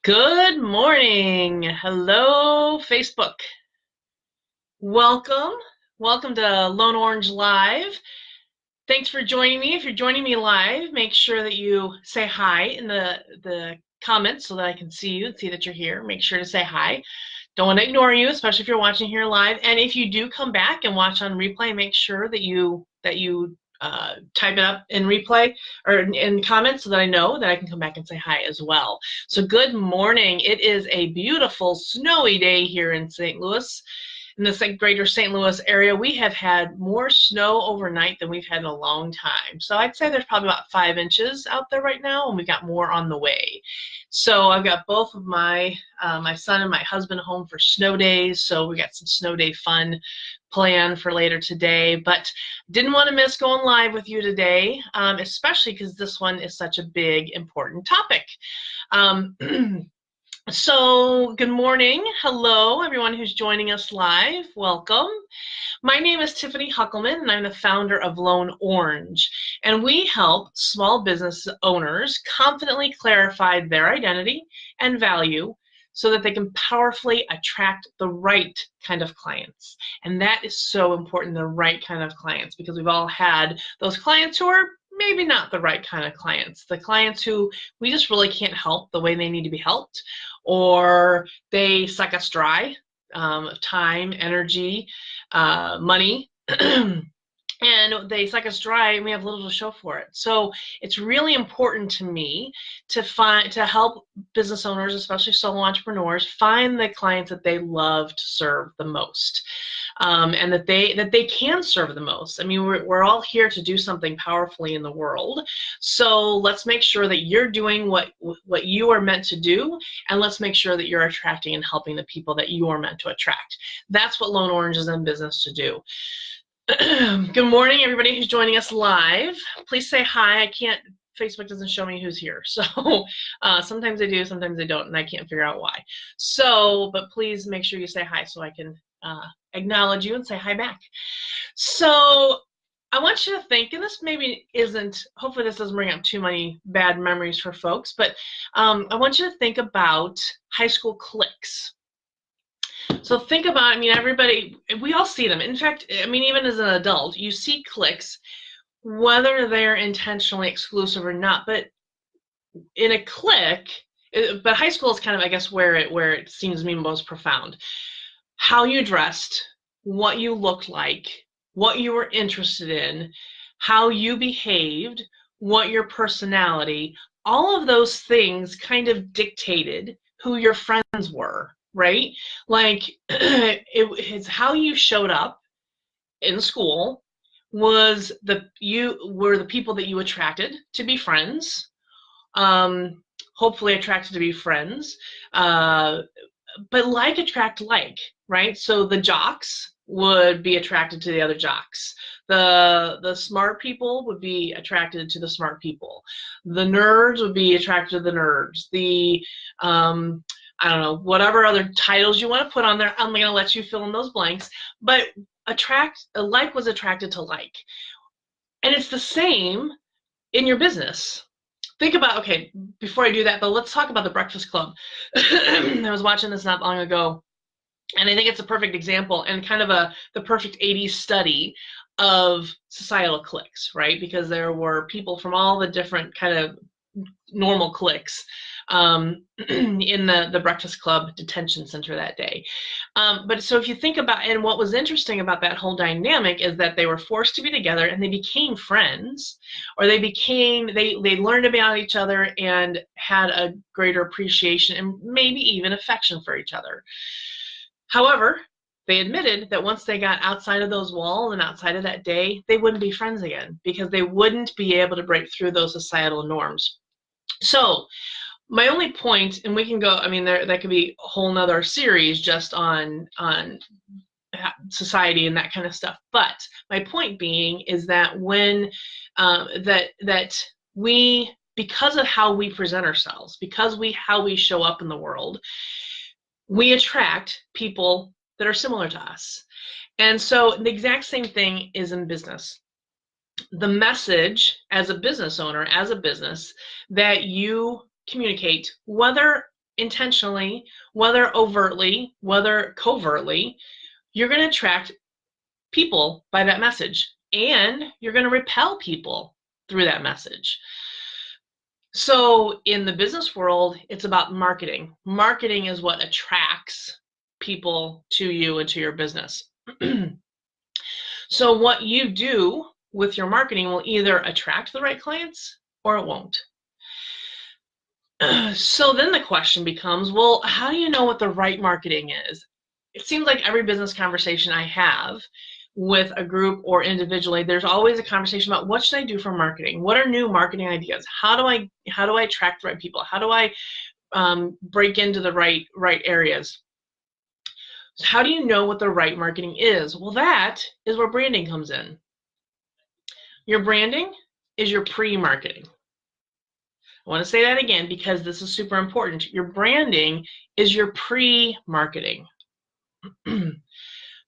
Good morning. Hello, Facebook. Welcome. Welcome to Lone Orange Live. Thanks for joining me. If you're joining me live, make sure that you say hi in the comments so that I can see you and see that you're here. Make sure to say hi. Don't want to ignore you, especially if you're watching here live. And if you do come back and watch on replay, make sure that you type it up in replay or in comments so that I know that I can come back and say hi as well. So good morning. It is a beautiful snowy day here in St. Louis. In the greater St. Louis area, we have had more snow overnight than we've had in a long time. So I'd say there's probably about 5 inches out there right now, and we got more on the way. So I've got both of my son and my husband home for snow days, so we got some snow day fun planned for later today. But didn't want to miss going live with you today, especially because this one is such a big, important topic. So good morning. Hello, everyone who's joining us live. Welcome. My name is Tiffany Huckelman, and I'm the founder of Lone Orange. And we help small business owners confidently clarify their identity and value so that they can powerfully attract the right kind of clients. And that is so important, the right kind of clients, because we've all had those clients who are maybe not the right kind of clients, the clients who we just really can't help the way they need to be helped, or they suck us dry, time, energy, money, and they suck us dry and we have little to show for it. So it's really important to me to help business owners, especially solo entrepreneurs, find the clients that they love to serve the most. And that they can serve the most. I mean, we're all here to do something powerfully in the world. So let's make sure that you're doing what you are meant to do, and let's make sure that you're attracting and helping the people that you are meant to attract. That's what Lone Orange is in business to do. Good morning, everybody who's joining us live. Please say hi. Facebook doesn't show me who's here. So sometimes they do, sometimes they don't, and I can't figure out why. So, but please make sure you say hi so I can acknowledge you and say hi back. So I want you to think, and this maybe isn't, hopefully this doesn't bring up too many bad memories for folks, but I want you to think about high school cliques. So think about, I mean, everybody, we all see them. In fact, I mean, even as an adult, you see cliques, whether they're intentionally exclusive or not. But in a clique, but high school is kind of, I guess, where it seems to me most profound. How you dressed, what you looked like, what you were interested in, how you behaved, what your personality, all of those things kind of dictated who your friends were, right? Like it's how you showed up in school you were the people that you attracted to be friends, hopefully attracted to be friends, but like attract like, right? So the jocks would be attracted to the other jocks. The smart people would be attracted to the smart people. The nerds would be attracted to the nerds. The I don't know, whatever other titles you want to put on there, I'm going to let you fill in those blanks. But like was attracted to like. And it's the same in your business. Think about, okay, before I do that, though, let's talk about the Breakfast Club. I was watching this not long ago, and I think it's a perfect example and kind of the perfect 80s study of societal cliques, right? Because there were people from all the different kind of normal cliques in the Breakfast Club detention center that day. But so if you think about, and what was interesting about that whole dynamic is that they were forced to be together and they became friends, or they learned about each other and had a greater appreciation and maybe even affection for each other. However, they admitted that once they got outside of those walls and outside of that day, they wouldn't be friends again because they wouldn't be able to break through those societal norms. So my only point, and we can go, I mean, that could be a whole nother series just on society and that kind of stuff. But my point being is that when that we, because of how we present ourselves, because how we show up in the world, we attract people that are similar to us. And so the exact same thing is in business. The message as a business owner, as a business, that you communicate, whether intentionally, whether overtly, whether covertly, you're going to attract people by that message, and you're going to repel people through that message. So in the business world, it's about marketing. Marketing is what attracts people to you and to your business. So what you do with your marketing will either attract the right clients or it won't. So then the question becomes, well, how do you know what the right marketing is? It seems like every business conversation I have with a group or individually, there's always a conversation about what should I do for marketing? What are new marketing ideas? How do I attract the right people? How do I break into the right areas? So how do you know what the right marketing is? Well, that is where branding comes in. Your branding is your pre-marketing. I want to say that again because this is super important. Your branding is your pre-marketing.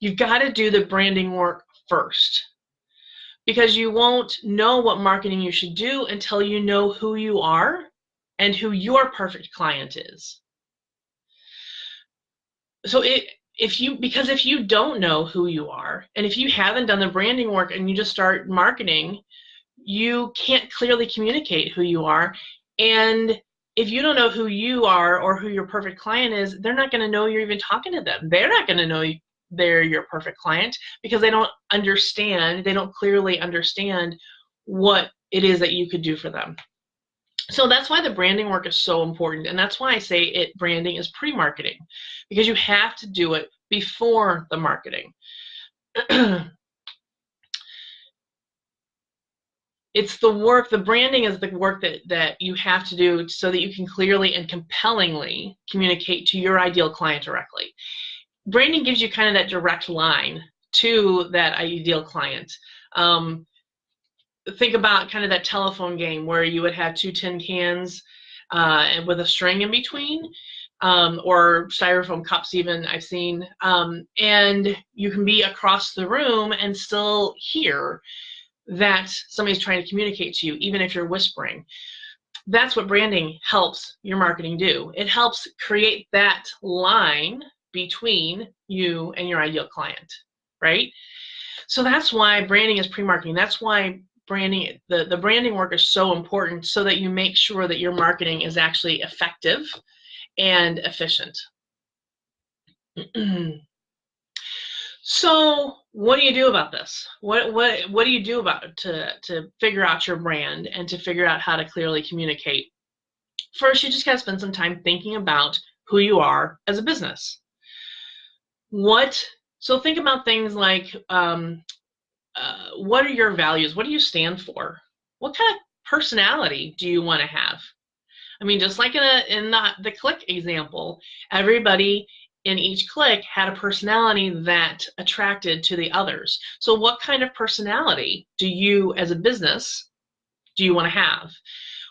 You've got to do the branding work first, because you won't know what marketing you should do until you know who you are and who your perfect client is. So if you don't know who you are, and if you haven't done the branding work and you just start marketing, you can't clearly communicate who you are. And if you don't know who you are or who your perfect client is, they're not going to know you're even talking to them. They're not going to know they're your perfect client because they don't clearly understand what it is that you could do for them. So that's why the branding work is so important, and that's why I say branding is pre-marketing, because you have to do it before the marketing. It's the work, the branding is the work that you have to do so that you can clearly and compellingly communicate to your ideal client directly. Branding gives you kind of that direct line to that ideal client. Think about kind of that telephone game where you would have 2 tin cans and with a string in between, or styrofoam cups even I've seen, and you can be across the room and still hear that somebody's trying to communicate to you, even if you're whispering. That's what branding helps your marketing do. It helps create that line between you and your ideal client, right? So that's why branding is pre-marketing. That's why branding, the branding work is so important, so that you make sure that your marketing is actually effective and efficient. So what do you do about this? What do you do about it to figure out your brand and to figure out how to clearly communicate? First, you just got to spend some time thinking about who you are as a business. So think about things like, what are your values? What do you stand for? What kind of personality do you want to have? I mean, just like in the click example, everybody in each click had a personality that attracted to the others. So what kind of personality do you as a business do you want to have?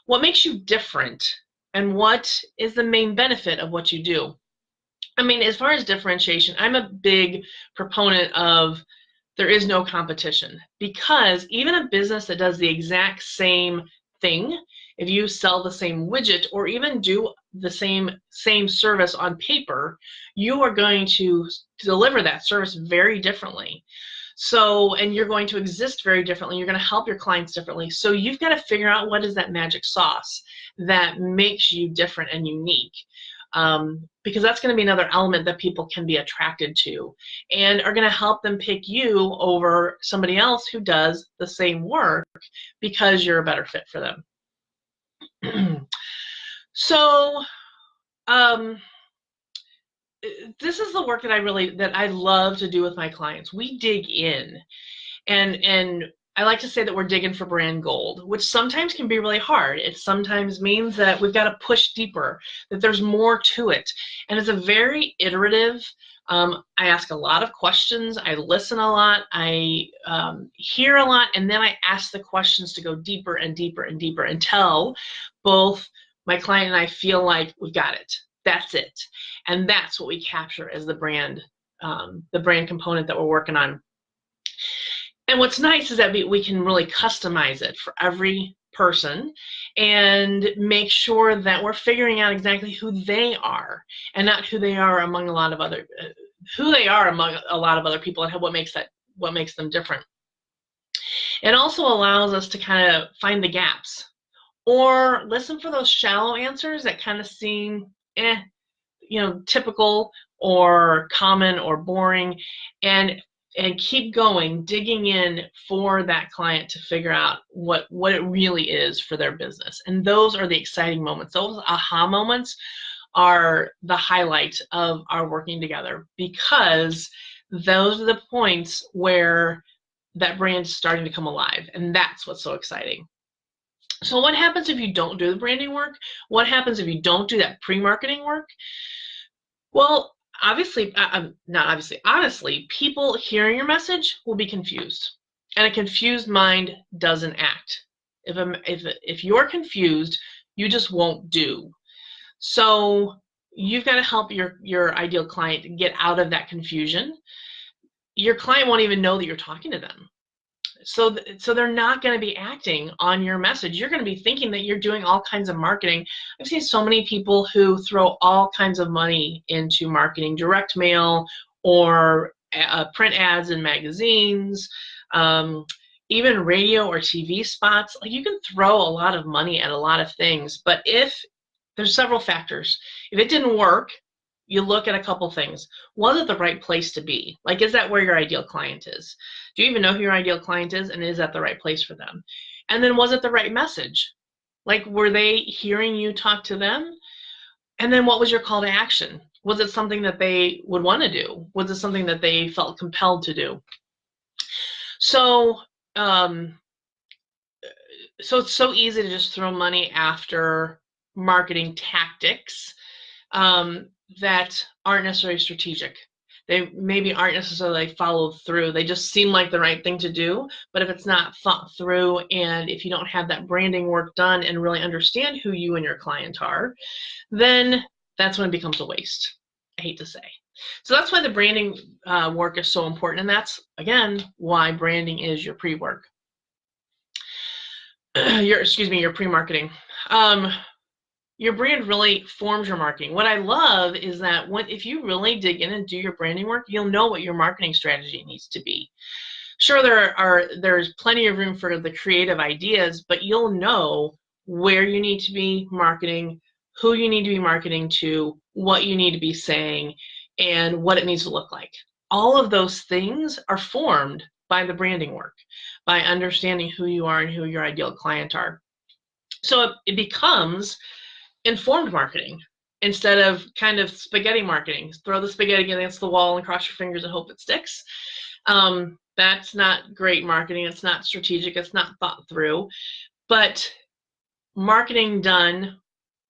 What makes you different? And what is the main benefit of what you do? I mean, as far as differentiation, I'm a big proponent of there is no competition, because even a business that does the exact same thing, if you sell the same widget or even do the same service on paper, you are going to deliver that service very differently. So, and you're going to exist very differently. You're going to help your clients differently. So you've got to figure out what is that magic sauce that makes you different and unique. Because that's going to be another element that people can be attracted to and are going to help them pick you over somebody else who does the same work because you're a better fit for them. So this is the work that I love to do with my clients. We dig in, and I like to say that we're digging for brand gold, which sometimes can be really hard. It sometimes means that we've got to push deeper, that there's more to it. And it's a very iterative, I ask a lot of questions, I listen a lot, I hear a lot, and then I ask the questions to go deeper and deeper and deeper until both my client and I feel like we've got it. That's it. And that's what we capture as the brand component that we're working on. And what's nice is that we can really customize it for every person and make sure that we're figuring out exactly who they are and not who they are among a lot of other people and what makes them different. It also allows us to kind of find the gaps or listen for those shallow answers that kind of seem typical or common or boring, and keep going, digging in for that client to figure out what it really is for their business. And those are the exciting moments. Those aha moments are the highlight of our working together, because those are the points where that brand is starting to come alive, and that's what's so exciting. So what happens if you don't do the branding work? What happens if you don't do that pre-marketing work? Well, honestly, people hearing your message will be confused, and a confused mind doesn't act. If you're confused, you just won't do. So you've got to help your ideal client get out of that confusion. Your client won't even know that you're talking to them. So they're not going to be acting on your message. You're going to be thinking that you're doing all kinds of marketing. I've seen so many people who throw all kinds of money into marketing, direct mail or print ads in magazines, even radio or TV spots. Like, you can throw a lot of money at a lot of things, but if there's several factors. If it didn't work, you look at a couple things. Was it the right place to be? Like, is that where your ideal client is? Do you even know who your ideal client is, and is that the right place for them? And then, was it the right message? Like, were they hearing you talk to them? And then, what was your call to action? Was it something that they would want to do? Was it something that they felt compelled to do? So it's so easy to just throw money after marketing tactics that aren't necessarily strategic. They maybe aren't necessarily followed through. They just seem like the right thing to do, but if it's not thought through, and if you don't have that branding work done and really understand who you and your client are, then that's when it becomes a waste, I hate to say. So that's why the branding work is so important, and that's, again, why branding is your pre-work. Your pre-marketing. Your brand really forms your marketing. What I love is that if you really dig in and do your branding work, you'll know what your marketing strategy needs to be. Sure, there's plenty of room for the creative ideas, but you'll know where you need to be marketing, who you need to be marketing to, what you need to be saying, and what it needs to look like. All of those things are formed by the branding work, by understanding who you are and who your ideal client are. So it becomes informed marketing instead of kind of spaghetti marketing. Throw the spaghetti against the wall and cross your fingers and hope it sticks. That's not great marketing. It's not strategic. It's not thought through. But marketing done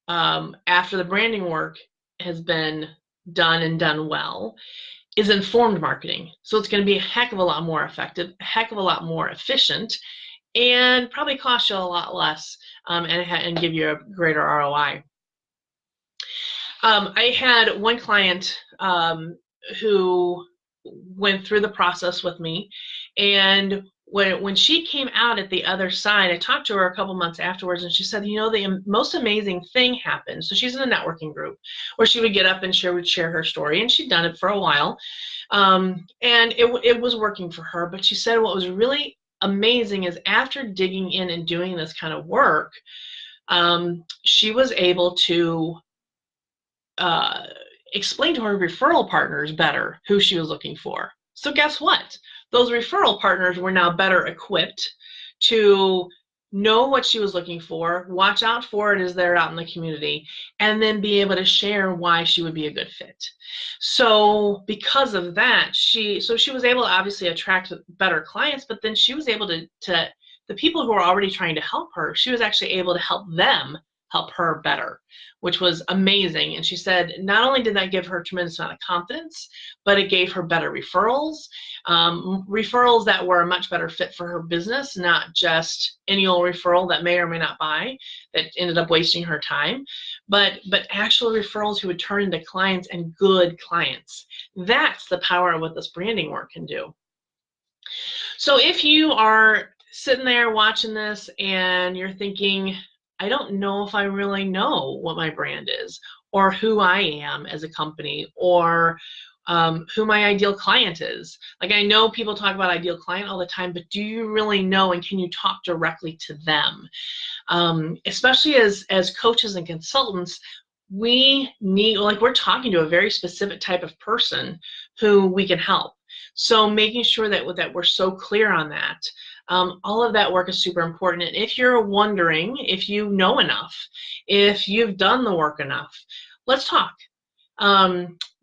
after the branding work has been done and done well is informed marketing. So it's going to be a heck of a lot more effective, a heck of a lot more efficient, and probably cost you a lot less and give you a greater ROI. I had one client who went through the process with me, and when she came out at the other side, I talked to her a couple months afterwards, and she said, the most amazing thing happened. So she's in a networking group where she would get up and would share her story, and she'd done it for a while, and it was working for her. But she said what was really amazing is after digging in and doing this kind of work, she was able to explain to her referral partners better who she was looking for. So guess what? Those referral partners were now better equipped to know what she was looking for, watch out for it as they're out in the community, and then be able to share why she would be a good fit. So because of that, she was able to obviously attract better clients, but then she was able to the people who were already trying to help her, she was actually able to help them help her better, which was amazing. And she said not only did that give her a tremendous amount of confidence, but it gave her better referrals, referrals that were a much better fit for her business, not just any old referral that may or may not buy, that ended up wasting her time, but actual referrals who would turn into clients, and good clients. That's the power of what this branding work can do. So if you are sitting there watching this and you're thinking, I don't know if I really know what my brand is, or who I am as a company, or who my ideal client is. Like, I know people talk about ideal client all the time, but do you really know, and can you talk directly to them? Especially as coaches and consultants, we need, like, we're talking to a very specific type of person who we can help. So making sure that we're so clear on that. All of that work is super important. And if you're wondering if you know enough, if you've done the work enough, let's talk.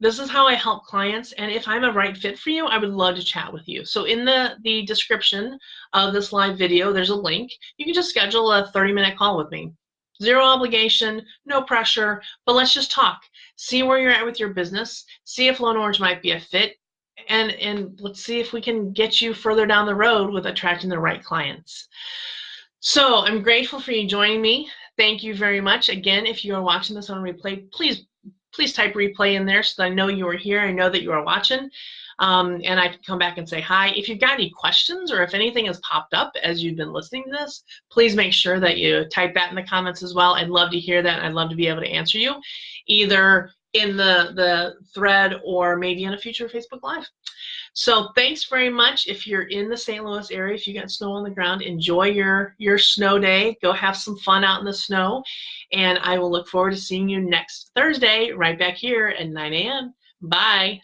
This is how I help clients, and if I'm a right fit for you, I would love to chat with you. So in the description of this live video, there's a link. You can just schedule a 30-minute call with me. Zero obligation, no pressure, but let's just talk. See where you're at with your business, see if Lone Orange might be a fit, and let's see if we can get you further down the road with attracting the right clients. So I'm grateful for you joining me. Thank you very much. Again, if you are watching this on replay, please type replay in there so that I know you are here. I know that you are watching, and I can come back and say hi. If you've got any questions or if anything has popped up as you've been listening to this, please make sure that you type that in the comments as well. I'd love to hear that, and I'd love to be able to answer you either in the thread or maybe in a future Facebook Live. So thanks very much. If you're in the St. Louis area, if you got snow on the ground, enjoy your snow day. Go have some fun out in the snow. And I will look forward to seeing you next Thursday right back here at 9 a.m. Bye.